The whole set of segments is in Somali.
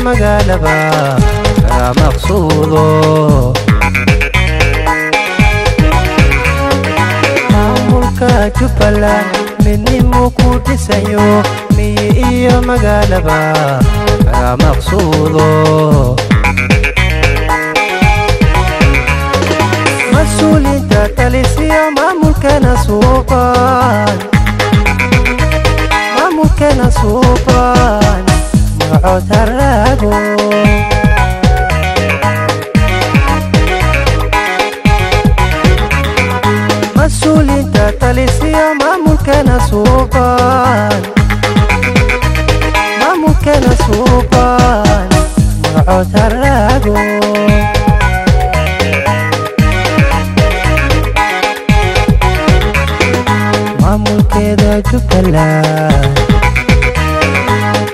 magaalaba maqsuudo maamulka Jubbaland midnimo ku dhisayo miyi iyo magaalaba maqsuudo مسؤولينتا تاليسيا مامولكنا سوبان مامولكنا سوبان مرعوت الراغو مسؤولينتا تاليسيا مامولكنا سوبان مامولكنا سوبان مرعوت الراغو maamulkeeda Jubbaland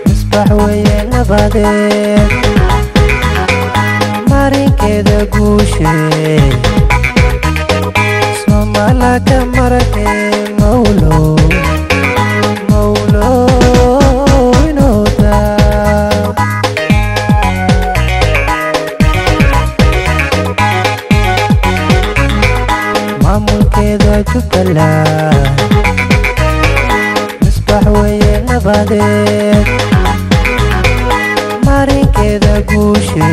misbax weeye nabadeed marinkeeda guushe Soomaalaka marakee mawlo inooda maamulkeeda Jubbaland ويا نبادك marinkeeda guushe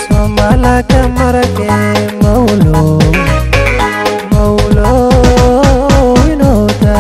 Soomaalaka marakee mawlo inooda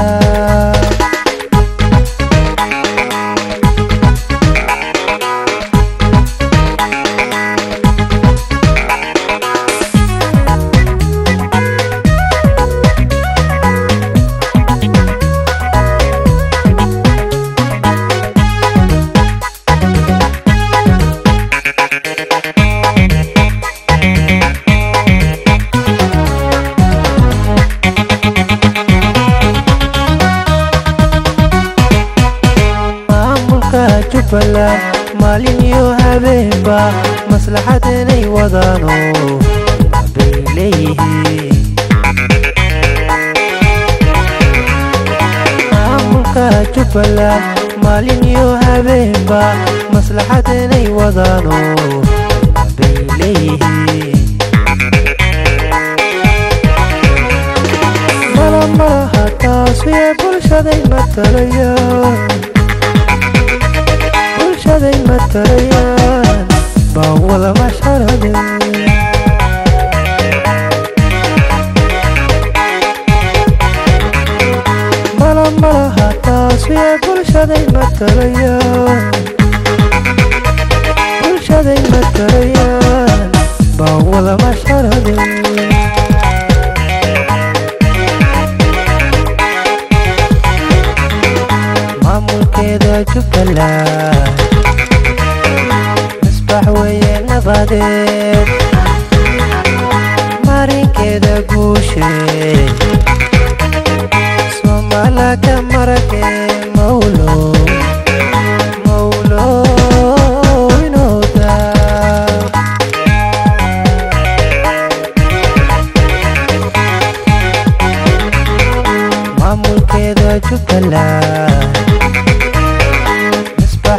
Jubbaland maalin iyo habeenba maslaxadanay wadano bay leeyihiin maamulka Jubbaland maalin iyo habeenba maslaxadanay wadano bay leeyihiin malaha taas ee bulshaday matalayaan شذي متريان باول مشهد مرها تاسوية كل شذي متريان كل شذي متريان باول مشهد maamulkeeda Jubbaland misbax weeye nabadeed marinkeeda guushe Soomaalaka marakee mawlo inooda maamulkeeda Jubbaland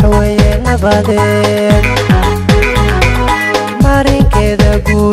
ويا نبادك marinkeeda guushe